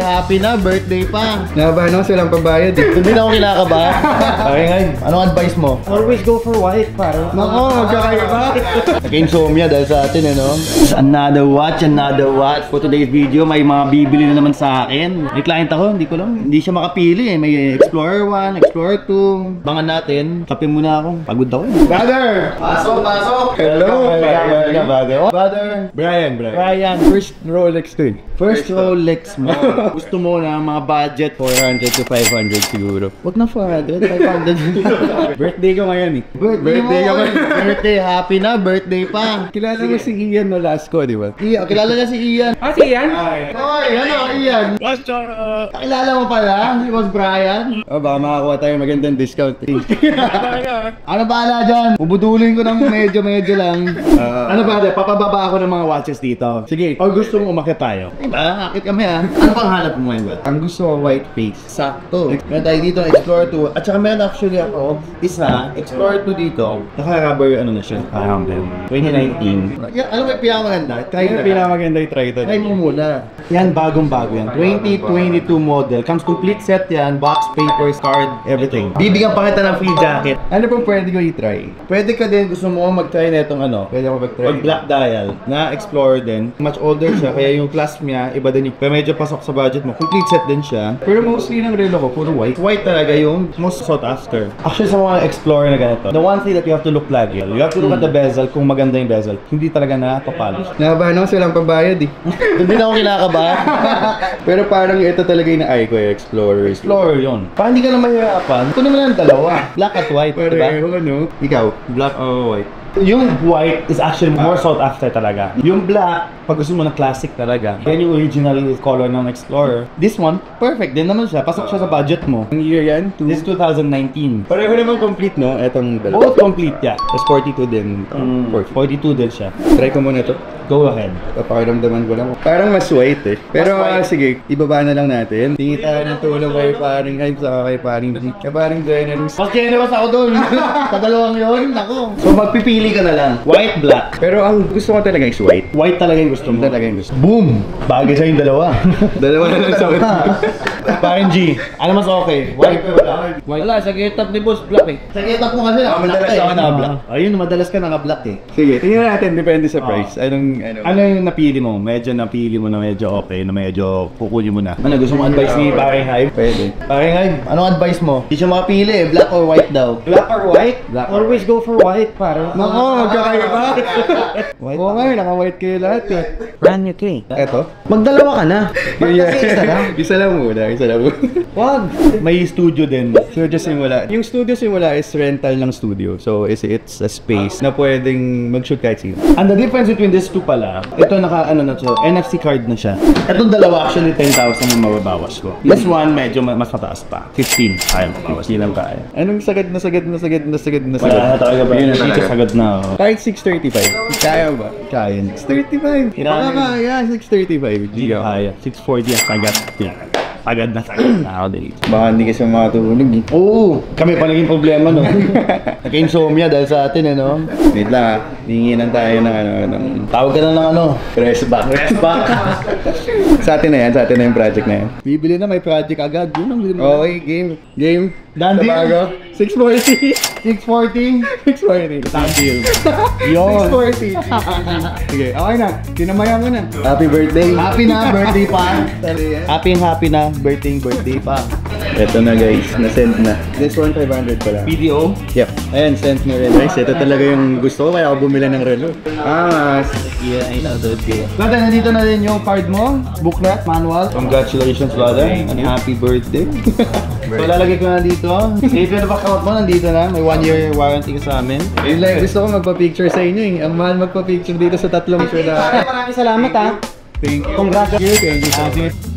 Happy na, birthday pa. Nabahan ako silang pabayad eh. Hindi na ako kinakabahan. Okay ngayon, anong advice mo? Always go for white, pare. Nako, magkakaiba. Nag-insomnia dahil sa atin, ano? Another watch. For today's video, may mga bibili na naman sa akin. May client ako, hindi siya makapili eh. May Explorer 1, Explorer 2. Bangan natin, kape muna ako. Pagod ako eh. Brother! Pasok! Hello, Brother. Brian. First Rolex to eh. First Rolex mo. Gusto mo na mga budget 400 to 500 siguro. Wag na 400, 500. Birthday ko ngayon eh. Birthday, happy na, birthday pa. Kilala mo si Ian no last ko, di ba? Iya, kilala niya si Ian. Ah, si Ian? Oy, ano, Ian? Kilala mo pala, si Boss Brian. Oh, baka makakuha tayo magandang discount. Ano bahala dyan? Bubudulin ko ng medyo lang. Ano ba, papababa ako ng mga watches dito. Sige, o gusto mo umakit tayo? Diba, akit kami ha. Ano pang hanap mo ngayon ba? Ang gusto ko white face. Sakto. Meron tayo dito, Explorer 2. At saka meron actually ako, isa, Explorer 2 dito. Naka-rubber ano na siya? 2019. Alam mo yung pinakamaganda? Try na pinakamaganda yung try ito. Try mo muna. Yan, bagong-bago yan. 2022 model. Comes complete set yan. Box, papers, card, everything. Bibigyan pa kita ng free jacket. Ano pong pwede ko i-try? Pwede ka din, gusto mo mag-try na itong ano? Pwede ako mag-try. Pag black dial na Explorer din. Much older siya, kaya yung clasp niya, iba din yung, pero medyo pasok sa budget mo. Complete set din siya. Pero mostly ng relo ko, puro white. White talaga yung most sought after. Actually sa mga Explorer na ganito, the one thing that you have to look lagi, you have to look at the bezel, kung maganda yung bezel. Hindi talaga nakakapalos. Nabahan ako silang pabayad eh. Hindi na ako kinakabahan. Pero parang ito talaga yung na-eye ko, Explorer. Explorer yun. Parang hindi ka na mahirapan. Kunin mo lang dalawa. Black at white, diba? Pareho, ano? Ikaw? Black or white? Yung white is actually more sought after talaga. Yung black, pag gusto mo ng classic talaga, yan yung original color ng Explorer. This one, perfect din naman siya. Pasok siya sa budget mo. Ang year yan? This is 2019. Pareho naman complete, no? Etong dalawa. Both complete, yeah. Tapos 42 din. 42 din siya. Try ko muna ito. Go ahead. Papakiramdaman ko lang. Parang mas white eh. Pero white. sige, ibaba na lang natin. Tingin tayo ng tulong kay paring Hype sa kay paring G. Kay paring Generous. Mas generous ako doon. Sa dalawang yun, ako. So magpipili ka na lang. White, black. Pero ang gusto ko talaga is white. White talaga yung gusto mo. Talaga yung gusto. Boom! Bagay sa'yo yung dalawa. Dalawa na lang sa white. Paring G, ano mas okay? White or black? Wala, sa get-up ni Boss black eh. Sa get-up mo kasi madalas ako naka-black. Ayun, madalas ka naka-black eh. Sige, tingnan natin. Depende sa price. Ano yung napili mo? Medyo napili mo na medyo okay, na medyo kukunin mo na. Ano, gusto mo advice ni Paring Hype? Pwede. Paring Hype, anong advice mo? Hindi siya makapili eh, black or white daw. Black or white? Black. Always go for white, pare. Nako, magkakaiba. White. Oo nga, naka-white kayo lahat eh. Brand new key. Eto? Magdalawa ka na. Isa lang. Isa lang muna. Wag. May studio din. Studio Simula. Yung Studio Simula is rental ng studio. So, it's a space na pwedeng mag-shoot kahit sino. And the difference between these two pala, ito na siya, NFC card na siya. Itong dalawa actually 10,000 ang mababawas ko. This one medyo mas mataas pa. 15. Kaya mabawas. Hindi lang kaya. Anong sagad na? Wala na talaga ba? Yun na talaga. Sagad na. Kahit 635. Kaya ba? Kaya. 635. Kaya 635. Hindi kaya. 640 ang sagad. Agad na ako din. Baka hindi kasi makatulog eh. Oo! Kami pa naging problema, no? Nagka-insomnia dahil sa atin, no? Wait lang ah. Hinginan tayo ng Tawag ka na ng ano? Press back. Sa atin na yan yung project na yan. Bibili na, may project agad. Yun ang lino. Okay, game. Done deal. 640. 640. Done deal. Yun. 640. Sige, okay na. Kinamaya mo na. Happy birthday. Happy na, birthday pa. Happy na, birthday pa. Ito na guys, na-send na. This one 500 pala. PDO? Yep. Ayan, send na rin. Guys, ito talaga yung gusto ko kaya ako bumili ng relo. Yeah, I know that game. Brother, nandito na rin yung card mo, booklet, manual. Congratulations, brother. And happy birthday. So, lalagay ko na dito. If yung account mo, nandito na. May 1-year warranty ka sa amin. Yun lang, gusto ko magpa-picture sa inyo eh. Ang mahal magpa-picture dito sa tatlong sila. Maraming salamat ha. Thank you. Congratulations. Thank you.